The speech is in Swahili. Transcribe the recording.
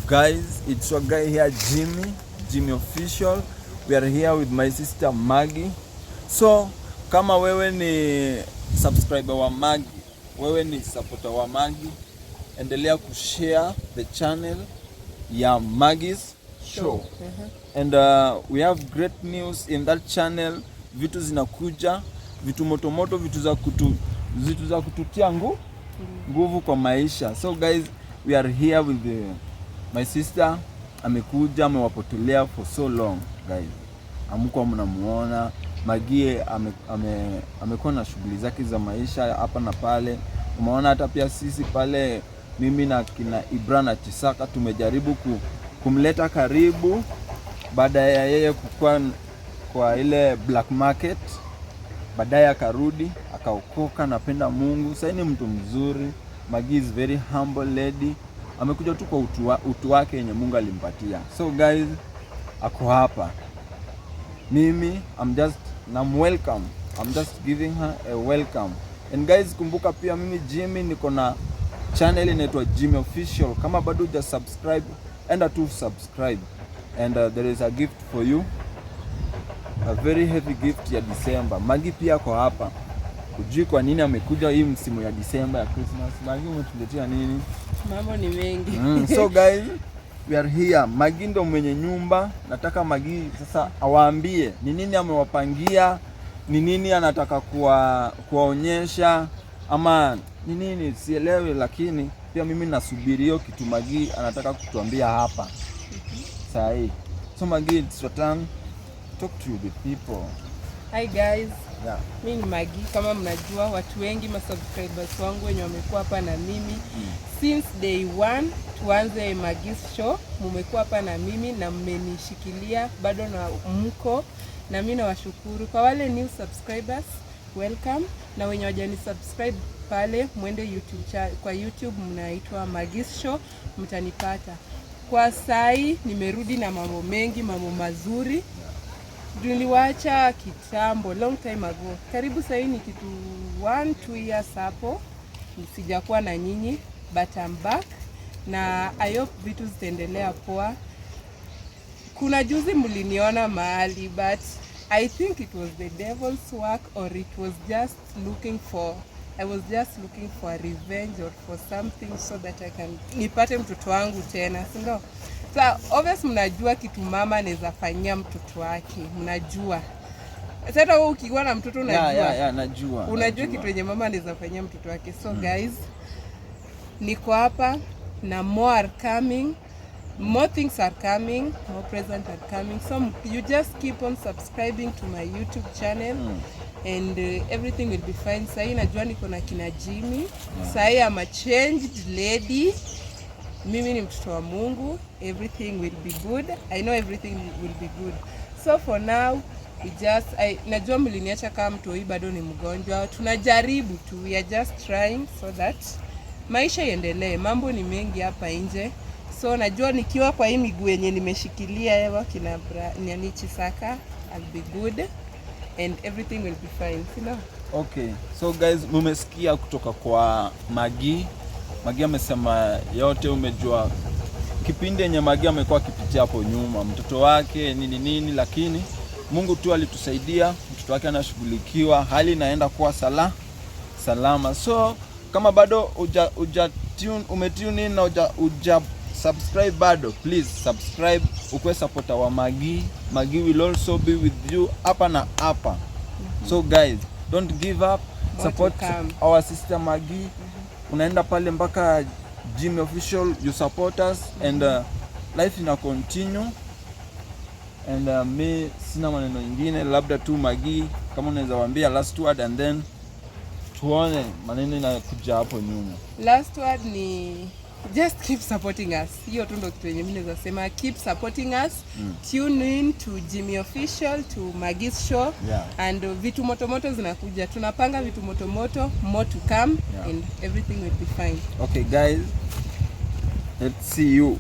Guys, it's your guy here, Jimmy Official. We are here with my sister Maggie. So kama wewe ni subscriber wa Maggie, wewe ni supporter wa Maggie, endelea kushare the channel ya Maggie's Show. And we have great news in that channel. Vitu zinakuja, vitu motomoto, vitu za kututia nguvu kwa maisha. So guys, we are here with my sister. Amekuja, amewapotelea for so long guys. Amkuwa mnamuona Maggie amekuwa na shughuli zake za maisha hapa na pale. Umeona hata pia sisi pale, mimi na kina Ibra na Chisaka tumejaribu kumleta karibu baada ya yeye kukua kwa ile black market. Baadaye akarudi akaokoka, napenda Mungu. Sasa ni mtu mzuri. Maggie is very humble lady. Amekuja tu kwa utu wake yenye Mungu alimpatia. So guys, ako hapa. Mimi I'm welcome. I'm just giving her a welcome. And guys, kumbuka pia mimi Jimmy niko na channel inaitwa Jimmy Official. Kama bado huja subscribe, enda tu subscribe. And there is a gift for you. A very heavy gift ya December. Maggie pia ako hapa. Kujui kwa nini amekuja hii msimu ya December ya Christmas. Maggie umetuletea nini? Mambo ni mengi. So guys, we are here. Maggie ndo mwenye nyumba. Nataka Maggie sasa awaambie ni nini amewapangia, ni nini anataka kuwaonyesha, ama ni nini sielewi, lakini pia mimi nasubiri hiyo kitu Maggie anataka kutuambia hapa. Sahi. So Maggie, it's your turn. Talk to the people. Hi guys. Yeah. Mimi ni Maggie. Kama mnajua watu wengi subscribers wangu wenye wamekuwa hapa na mimi since day one tuanze Maggie's Show, mmekuwa hapa na mimi na mmenishikilia bado na mko, na mimi nawashukuru. Kwa wale new subscribers, welcome, na wenye hawajani subscribe pale mwende kwa YouTube mnaitwa Maggie's Show, mtanipata. Kwa sai nimerudi na mambo mengi, mambo mazuri. Niliwacha kitambo, long time ago. Karibu sasa ni kitu 1-2 years hapo sijakuwa na nyinyi, but I'm back na I hope vitu zitaendelea poa. Kuna juzi mliniona mahali, but I think it was the devil's work, or it was just I was just looking for a revenge or for something so that I can nipate mtoto wangu tena, si ndio? So obviously mnajua kitu mama anaweza fanyia mtoto wake, mnajua. Sasa wewe ukiwa na mtoto unajua. Yeah, najua. Unajua kitu yenye mama anaweza fanyia mtoto wake. So guys, niko hapa na more are coming. More things are coming, more presents are coming. So you just keep on subscribing to my YouTube channel. And everything will be fine. Sai najua niko na kina Jimmy. Sai I'm a changed lady. Mimi ni mtoto wa Mungu. Everything will be good. I know everything will be good. So for now, najua mliniacha kama mtoi bado ni mgonjwa. Tunajaribu tu. We are just trying so that maisha iendelee. Mambo ni mengi hapa nje. So najua nikiwa kwa hii miguu yenye nimeshikilia hewa kina Chisaka, I'll be good. And everything will be fine, you know? Okay. So guys, mumesikia kutoka kwa Maggie. Maggie amesema yote, umejua kipindi yenye Maggie amekuwa akipitia hapo nyuma, mtoto wake nini, lakini Mungu tu alitusaidia, mtoto wake anashughulikiwa, hali inaenda kuwa salama. So kama bado umetune in na uja subscribe bado, please subscribe, ukwe supporter wa Maggie. Maggie will also be with you hapa na hapa. So guys, don't give up, support our sister Maggie. Unaenda pale mpaka Jimmy Official, you support us, and life ina continue. And me sina maneno ingine, labda tu Maggie kama unaweza waambia last word, and then tuone maneno inakuja hapo nyuma. Last word ni just keep supporting us. Hiyo tu ndo kitu yenye mimi naweza sema, keep supporting us. Tune in to Jimmy Official, to Maggie's Show. And vitu motomoto zinakuja. Tunapanga vitu motomoto, more to come, and everything will be fine. Okay guys, let's see you.